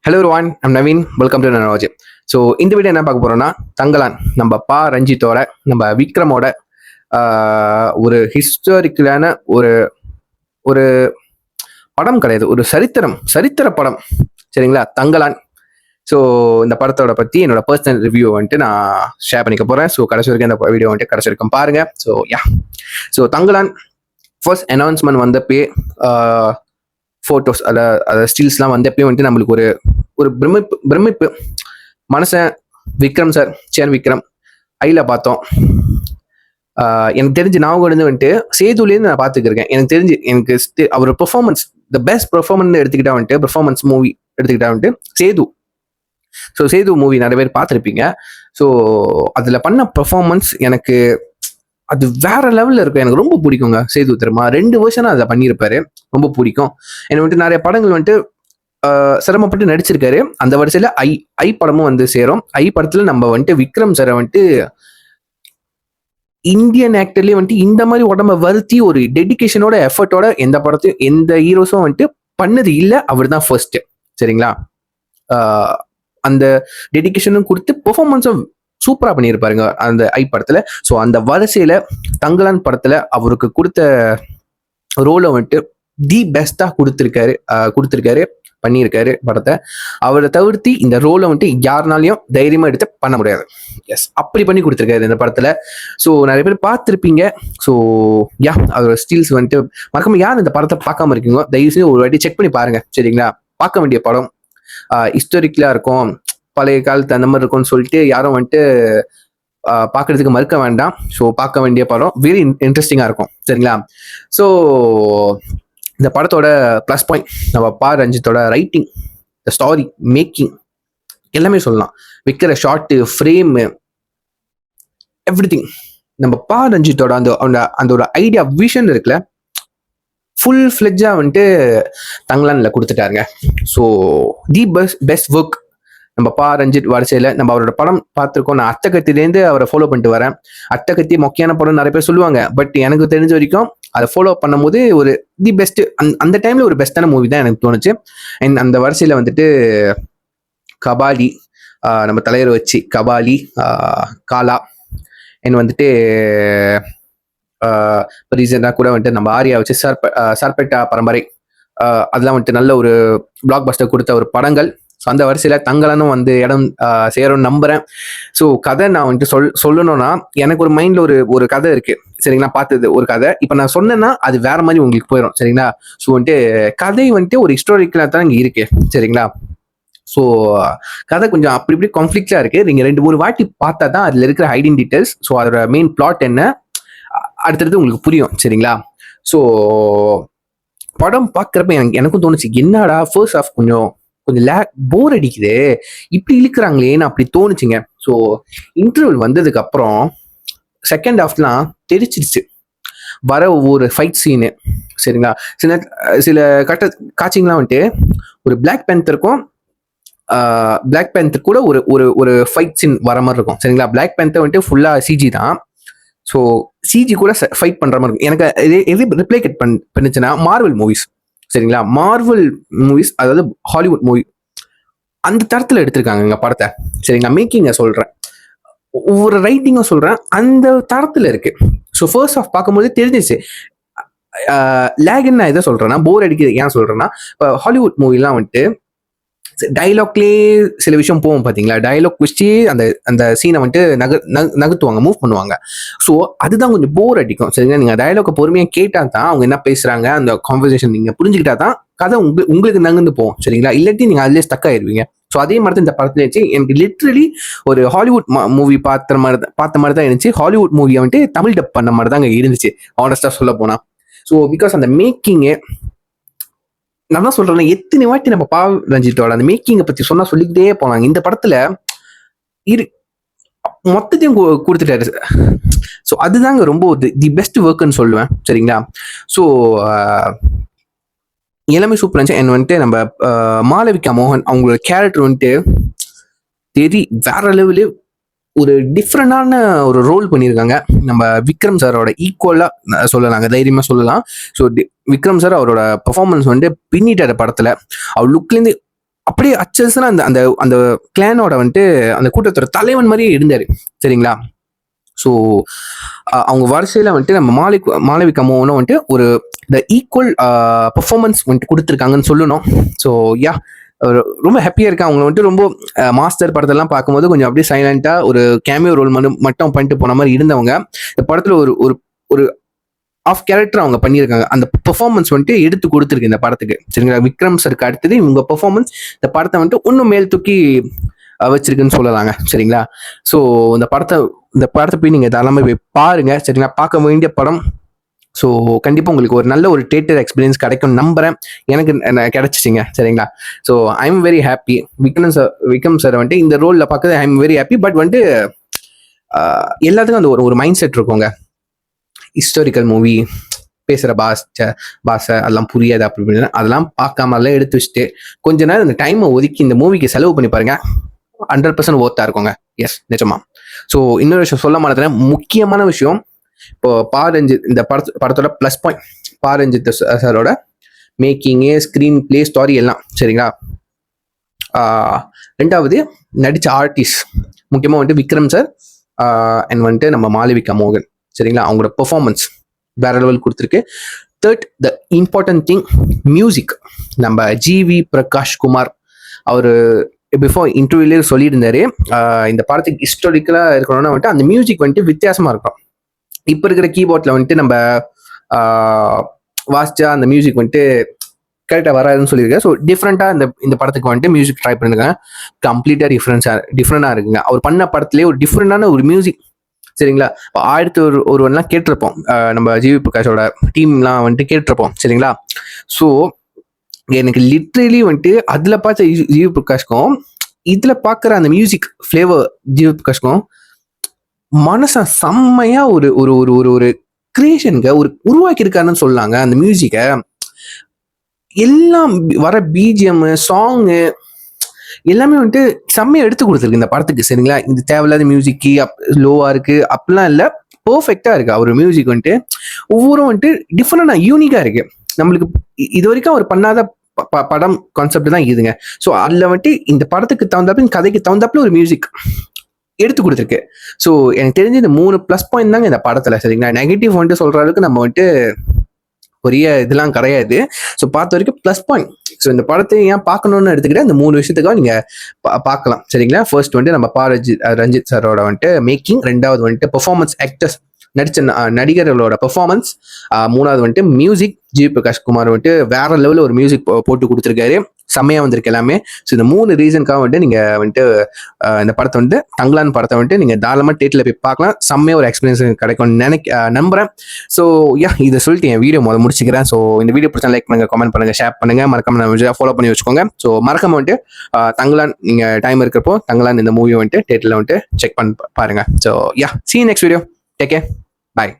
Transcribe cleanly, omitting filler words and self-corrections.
Hello one I'm Naveen. Welcome to Navaj. So இந்த வீடியோ என்ன பார்க்க போறோம்னா, தங்கலான் நம்ம ரஞ்சித்தோட நம்ம விக்ரமோட ஒரு ஹிஸ்டாரிக்கலான ஒரு ஒரு படம் கிடையாது, ஒரு சரித்திர படம். சரிங்களா, தங்கலான். ஸோ இந்த படத்தோட பற்றி என்னோட பர்சனல் ரிவ்யூ வந்துட்டு நான் ஷேர் பண்ணிக்க போகிறேன். ஸோ கடைசி வரைக்கும் இந்த வீடியோ வந்துட்டு கடைசி வரைக்கும் பாருங்க. So so Thangalaan first announcement வந்தப்பே ஃபோட்டோஸ் அதை ஸ்டில்ஸ்லாம் வந்தப்பே வந்துட்டு நம்மளுக்கு ஒரு ஒரு பிரமிப்பு மனசன் விக்ரம் சார், சேன் விக்ரம் ஐல பார்த்தோம். எனக்கு தெரிஞ்சு நான் வந்துட்டு சேதுலேருந்து நான் பார்த்துக்கிருக்கேன். எனக்கு தெரிஞ்சு அவர் பெர்ஃபார்மன்ஸ், த பெஸ்ட் பெர்ஃபார்மன்ஸ் எடுத்துக்கிட்டா வந்துட்டு, பெர்ஃபார்மன்ஸ் மூவி எடுத்துக்கிட்டா வந்துட்டு சேது. ஸோ சேது மூவி நிறைய பேர் பார்த்துருப்பீங்க. ஸோ அதில் பண்ண பெர்ஃபார்மன்ஸ் எனக்கு அது வேற லெவலில் இருக்கும். எனக்கு ரொம்ப பிடிக்குங்க சேது. தெரியுமா, 2 வருஷனா அதில் பண்ணியிருப்பாரு. ரொம்ப பிடிக்கும். எனக்கு வந்துட்டு நிறைய படங்கள் வந்துட்டு சிரமப்பட்டு நடிச்சிருக்காரு. அந்த வரிசையில் ஐ படமும் வந்து சேரும். ஐ படத்துல நம்ம வந்துட்டு விக்ரம் சாரை வந்துட்டு இந்தியன் ஆக்டர்லயே வந்துட்டு இந்த மாதிரி உடம்ப வருத்தி ஒரு டெடிக்கேஷனோட எஃபர்ட்டோட எந்த படத்தையும் எந்த ஹீரோஸும் வந்துட்டு பண்ணது இல்லை. அவர் தான் ஃபர்ஸ்ட். சரிங்களா, அந்த டெடிக்கேஷனும் கொடுத்து பெர்ஃபார்மன்ஸும் சூப்பரா பண்ணியிருப்பாருங்க அந்த ஐ படத்துல. ஸோ அந்த வரிசையில தங்கலான் படத்துல அவருக்கு கொடுத்த ரோலை வந்துட்டு தி பெஸ்டா கொடுத்துருக்காரு பண்ணியிருக்காரு படத்தை. அவரை தவிர்த்து இந்த ரோலை வந்துட்டு யாருனாலையும் தைரியமா எடுத்து பண்ண முடியாது. எஸ், அப்படி பண்ணி கொடுத்துருக்காரு இந்த படத்துல. ஸோ நிறைய பேர் பார்த்துருப்பீங்க. ஸோ அதோட ஸ்டில்ஸ் வந்துட்டு மறக்காம யார் இந்த படத்தை பார்க்காம இருக்கீங்க, தயவு செஞ்சு ஒரு வாட்டி செக் பண்ணி பாருங்க. சரிங்களா, பார்க்க வேண்டிய படம். ஹிஸ்டாரிக்கலா இருக்கும், பழைய காலத்து அந்த மாதிரி இருக்கும்னு சொல்லிட்டு யாரும் வந்துட்டு பார்க்கறதுக்கு மறுக்க வேண்டாம். ஸோ பார்க்க வேண்டிய படம், வெரி இன்ட்ரெஸ்டிங்காக இருக்கும். சரிங்களா, ஸோ இந்த படத்தோட ப்ளஸ் பாயிண்ட் நம்ம ரஞ்சித்தோட ரைட்டிங், த ஸ்டாரி மேக்கிங் எல்லாமே சொல்லலாம். வைக்கிற ஷார்ட்டு, ஃப்ரேமு, எவ்ரிதிங். நம்ம ரஞ்சித்தோட அந்த ஒரு ஐடியா, விஷன் இருக்குல்ல, ஃபுல் ஃப்ளெட்ஜாக வந்துட்டு தங்கலான்ல கொடுத்துட்டாருங்க. ஸோ தி பெஸ்ட் ஒர்க் நம்ம ரஞ்சித் வரிசையில். நம்ம அவரோட படம் பார்த்துருக்கோம். நான் அட்டகத்திலேருந்து அவரை ஃபாலோ பண்ணிட்டு வரேன். அட்டகத்தி மொக்கையான படம் நிறைய பேர் சொல்லுவாங்க. பட் எனக்கு தெரிஞ்ச வரைக்கும் அதை ஃபாலோ பண்ணும்போது ஒரு தி பெஸ்ட், அந்த டைம்ல ஒரு பெஸ்டான மூவி தான் எனக்கு தோணுச்சு. அண்ட் அந்த வரிசையில் வந்துட்டு கபாலி, நம்ம தலைவர் வச்சு கபாலி, காலா, அண்ட் வந்துட்டு ரீசெண்டாக கூட வந்துட்டு நம்ம ஆரியா வச்சு சர்பெட்டா பரம்பரை, அதெல்லாம் வந்துட்டு நல்ல ஒரு பிளாக் பஸ்டர் கொடுத்த ஒரு படங்கள். ஸோ அந்த வரிசையில் தங்கலானும் வந்து இடம் சேரும்னு நம்புறேன். ஸோ கதை நான் வந்துட்டு சொல்லணும்னா, எனக்கு ஒரு மைண்ட்ல ஒரு கதை இருக்கு. சரிங்களா, பார்த்தது ஒரு கதை. இப்போ நான் சொன்னேன்னா அது வேற மாதிரி உங்களுக்கு போயிடும். சரிங்களா, ஸோ வந்துட்டு கதை வந்துட்டு ஒரு ஹிஸ்டாரிக்கலாக தான் இங்கே இருக்கு. சரிங்களா, ஸோ கதை கொஞ்சம் அப்படி இப்படி கான்ஃப்ளிக்டா இருக்கு. நீங்க 2-3 வாட்டி பார்த்தா தான் அதுல இருக்கிற ஹைடிங் டீடைல்ஸ், ஸோ அதோட மெயின் பிளாட் என்ன அடுத்தது உங்களுக்கு புரியும். சரிங்களா, ஸோ படம் பார்க்குறப்ப எனக்கும் தோணுச்சு, என்னடா ஃபர்ஸ்ட் ஹாஃப் கொஞ்சம் போர் அடிக்குது, இப்படி இழுக்கிறாங்களேன்னு அப்படி தோணுச்சுங்க. ஸோ இன்டர்வல் வந்ததுக்கு அப்புறம் செகண்ட் ஹாஃப்லாம் தெரிச்சிருச்சு. வர ஒவ்வொரு ஃபைட் சீனு, சரிங்களா, சில காட்சிங்கெலாம் வந்துட்டு ஒரு பிளாக் பேந்தர் கூட ஒரு ஃபைட் சீன் வர மாதிரி இருக்கும். சரிங்களா, பிளாக் பேந்தர் வந்துட்டு ஃபுல்லா சிஜி தான். ஸோ சிஜி கூட ஃபைட் பண்ற மாதிரி இருக்கும். எனக்கு எது ரிப்ளைகேட் பண்ணுச்சுன்னா மார்வல் மூவிஸ். சரிங்களா, மார்வல் மூவிஸ், அதாவது ஹாலிவுட் மூவி, அந்த தரத்துல எடுத்திருக்காங்க எங்க படத்தை. சரிங்களா, மேக்கிங்க சொல்றேன், ஒவ்வொரு ரைட்டிங்கும் சொல்றேன், அந்த தரத்துல இருக்கு. ஸோ ஃபர்ஸ்ட் ஆஃப் பார்க்கும்போது தெரிஞ்சிச்சு. லேக்ன்னு நான் எதை சொல்றேன்னா, போர் அடிக்குது ஏன் சொல்றேன்னா, இப்போ ஹாலிவுட் மூவிலாம் வந்துட்டு டைலாக்லேயே சில விஷயம் போவோம் பார்த்தீங்களா, டைலாக் வச்சு அந்த சீனை வந்துட்டு நகர்த்துவாங்க, மூவ் பண்ணுவாங்க. ஸோ அதுதான் கொஞ்சம் போர் அடிக்கும். சரிங்களா, நீங்கள் டைலாக்கை பொறுமையாக கேட்டால் தான் அவங்க என்ன பேசுகிறாங்க, அந்த கான்வர்சேஷன் நீங்கள் புரிஞ்சுக்கிட்டா தான் கதை உங்களுக்கு நகர்ந்து போகும். சரிங்களா, இல்லாட்டி நீங்கள் அதிலே ஸ்டக் ஆயிடுவீங்க. ஸோ அதே மாதிரி தான் இந்த படத்துல இருந்துச்சு. எனக்கு லிட்ரலி ஒரு ஹாலிவுட் மூவி பார்த்த மாதிரி தான் இருந்துச்சு. ஹாலிவுட் மூவியை வந்துட்டு தமிழ் டப் பண்ண மாதிரி தான் இருந்துச்சு, ஆனஸ்டாக சொல்ல போனா. ஸோ பிகாஸ் அந்த மேக்கிங்கு, நான் தான் சொல்றேன், எத்தனை வாட்டி நம்ம ரஞ்சித்தோட அந்த மேக்கிங்கை பத்தி சொல்லிக்கிட்டே போனாங்க. இந்த படத்துல மொத்தத்தையும் கொடுத்துட்டாரு. ஸோ அதுதாங்க ரொம்ப தி பெஸ்ட் ஒர்க்னு சொல்லுவேன். சரிங்களா, ஸோ எல்லாமே சூப்பர் இருந்துச்சு. அண்ட் வந்துட்டு நம்ம மாளவிகா மோகன் அவங்களோட கேரக்டர் வந்துட்டு வேற லெவலு, ஒரு டிஃப்ரெண்டான ஒரு ரோல் பண்ணியிருக்காங்க. நம்ம விக்ரம் சாரோட ஈக்குவலா சொல்லலாங்க, தைரியமா சொல்லலாம். ஸோ விக்ரம் சார் அவரோட பெர்ஃபார்மன்ஸ் வந்துட்டு பின்னிட்டார் படத்துல. அவர் லுக்லேருந்து அப்படியே அச்சஸ்னா அந்த அந்த அந்த கிளானோட வந்துட்டு அந்த கூட்டத்தோட தலைவன் மாதிரியே இருந்தாரு. சரிங்களா? ஸோ அவங்க வரிசையில வந்துட்டு நம்ம மாளவிகா மோகனும் வந்துட்டு ஒரு த ஈக்குவல் பெர்ஃபார்மன்ஸ் வந்துட்டு கொடுத்துருக்காங்கன்னு சொல்லணும். ஸோ யா, ரொம்ப ஹாப்பியா இருக்கேன். அவங்க வந்துட்டு ரொம்ப மாஸ்டர் படத்தெல்லாம் பார்க்கும்போது கொஞ்சம் அப்படியே சைலண்டா ஒரு கேமியோ ரோல் மட்டும் பண்ணிட்டு போன மாதிரி இருந்தவங்க, இந்த படத்துல ஒரு ஒரு ஒரு ஆஃப் கேரக்டர் அவங்க பண்ணியிருக்காங்க. அந்த பெர்ஃபார்மன்ஸ் வந்துட்டு எடுத்து கொடுத்துருக்கு இந்த படத்துக்கு. சரிங்களா? விக்ரம் சருக்கு அடுத்தது இவங்க பெர்ஃபார்மன்ஸ் இந்த படத்தை வந்துட்டு இன்னும் மேல் தூக்கி வச்சிருக்குன்னு சொல்லலாங்க. சரிங்களா? ஸோ இந்த படத்தை போய் நீங்க தாராளமாக போய் பாருங்க. சரிங்களா? பார்க்க வேண்டிய படம். ஸோ கண்டிப்பாக உங்களுக்கு ஒரு நல்ல ஒரு தியேட்டர் எக்ஸ்பீரியன்ஸ் கிடைக்கும் நம்புறேன். எனக்கு கிடைச்சிச்சிங்க. சரிங்களா? So I am very happy. Vikram sir வந்துட்டு இந்த ரோலில் பார்க்கறது I am very happy. But வந்துட்டு எல்லாத்துக்கும் அந்த ஒரு மைண்ட் செட் இருக்குங்க. ஹிஸ்டாரிக்கல் மூவி பேசுகிற பாஷை அதெல்லாம் புரியாது அப்படின்னு அதெல்லாம் பார்க்காம எல்லாம் எடுத்து வச்சுட்டு கொஞ்ச நேரம் இந்த டைமை ஒதுக்கி இந்த மூவிக்கு செலவு பண்ணி பாருங்க. 100% ஒர்த்தா இருக்குங்க. எஸ், நிஜமா. ஸோ இன்னொரு விஷயம் சொல்ல மாட்டேன், முக்கியமான விஷயம். இப்போ ரஞ்சித் இந்த படத்தோட ப்ளஸ் பாயிண்ட் ரஞ்சித் சாரோட மேக்கிங்கு, ஸ்க்ரீன் பிளே, ஸ்டோரி எல்லாம். சரிங்களா? ரெண்டாவது நடித்த ஆர்டிஸ்ட், முக்கியமாக வந்துட்டு விக்ரம் சார் அண்ட் வந்துட்டு நம்ம மாளவிகா மோகன். சரிங்களா? அவங்களோட பெர்ஃபார்மன்ஸ் வேற லெவல் கொடுத்துருக்கு. Third, the important thing, music. நம்ம ஜிவி பிரகாஷ் குமார் அவர் பிஃபோர் இன்டர்வியூலேயே சொல்லியிருந்தாரு, இந்த படத்துக்கு ஹிஸ்டாரிக்கலா இருக்கணும்னா வந்துட்டு அந்த மியூசிக் வந்துட்டு வித்தியாசமா இருக்கும். இப்போ இருக்கிற கீபோர்ட்ல வந்துட்டு நம்ம வாசிச்சா அந்த மியூசிக் வந்துட்டு கரெக்டாக வராதுன்னு சொல்லியிருக்கேன். ஸோ டிஃப்ரெண்ட்டாக இந்த படத்துக்கு வந்துட்டு மியூசிக் ட்ரை பண்ணுங்க. கம்ப்ளீட்டாக டிஃப்ரெண்டாக இருக்குங்க. அவர் பண்ண படத்துலேயே ஒரு டிஃப்ரெண்டான ஒரு மியூசிக். சரிங்களா? ஒருவன்லாம் கேட்டிருப்போம், நம்ம ஜிவி பிரகாஷோட டீம்லாம் வந்துட்டு கேட்டிருப்போம். சரிங்களா? ஸோ எனக்கு லிட்ரலி வந்துட்டு அதுல பார்த்த ஜிவி பிரகாஷ்க்கும் இதுல பார்க்குற அந்த மியூசிக் ஃப்ளேவர் ஜிவி பிரகாஷ்க்கும் மனசை செம்மையா ஒரு ஒரு ஒரு ஒரு ஒரு கிரியேஷனுக்கு ஒரு உருவாக்கி இருக்காருன்னு சொல்லலாங்க. அந்த மியூசிக்கை எல்லாம் வர பிஜிஎம் சாங்கு எல்லாமே வந்துட்டு செம்மையா எடுத்து கொடுத்துருக்கு இந்த படத்துக்கு. சரிங்களா? இந்த தேவையில்லாத மியூசிக்கு லோவா இருக்கு அப்படிலாம் இல்லை, பெர்ஃபெக்டா இருக்கு. அவர் மியூசிக் வந்துட்டு ஒவ்வொரு வந்துட்டு டிஃப்ரெண்டா யூனிக்கா இருக்கு. நம்மளுக்கு இது வரைக்கும் அவர் பண்ணாத படம் கான்செப்ட் தான் இதுங்க. ஸோ அதில் வந்துட்டு இந்த படத்துக்கு தகுந்தாப்புல கதைக்கு தகுந்தாப்புல ஒரு மியூசிக் எடுத்து கொடுத்துருக்கு. ஸோ எனக்கு தெரிஞ்சு இந்த 3 ப்ளஸ் பாயிண்ட் தாங்க இந்த படத்துல. சரிங்களா? நெகட்டிவ் வந்துட்டு சொல்ற அளவுக்கு நம்ம வந்துட்டு பெரிய இதெல்லாம் கிடையாது. ஸோ பார்த்த வரைக்கும் ப்ளஸ் பாயிண்ட். ஸோ இந்த படத்தை ஏன் பார்க்கணும்னு எடுத்துக்கிட்டு இந்த 3 விஷயத்துக்காக நீங்க பார்க்கலாம். சரிங்களா? ஃபர்ஸ்ட் வந்துட்டு நம்ம ரஞ்சித் சாரோட வந்துட்டு மேக்கிங், ரெண்டாவது வந்துட்டு பெர்ஃபார்மன்ஸ், ஆக்டர்ஸ் நடிச்ச நடிகர்களோட பெர்ஃபார்மன்ஸ், மூணாவது வந்துட்டு மியூசிக். ஜிவி பிரகாஷ் குமார் வந்துட்டு வேற லெவலில் ஒரு மியூசிக் போட்டு கொடுத்துருக்காரு. செம்மையா வந்திருக்கு எல்லாமே. ஸோ இந்த 3 ரீசனுக்காக வந்துட்டு நீங்க வந்துட்டு இந்த படத்தை வந்துட்டு தங்கலான் படத்தை வந்துட்டு நீங்க தாராளமா தியேட்டர்ல போய் பார்க்கலாம். செம்மையா ஒரு எக்ஸ்பீரியன்ஸ் கிடைக்கும்னு நம்புறேன். ஸோ யா, இதை சொல்லிட்டு என் வீடியோ முடிச்சுக்கிறேன். ஸோ இந்த வீடியோ பிடிச்சா லைக் பண்ணுங்க, கமெண்ட் பண்ணுங்க, ஷேர் பண்ணுங்க, மறக்காம நம்ம ஃபாலோ பண்ணி வச்சுக்கோங்க. ஸோ மறக்காம வந்துட்டு தங்கலான் நீங்க டைம் இருக்கிறப்போ தங்கலான் இந்த மூவி வந்துட்டு தியேட்டர்ல வந்துட்டு செக் பண்ணி பாருங்க. So yeah, see you next video. Take care. Bye.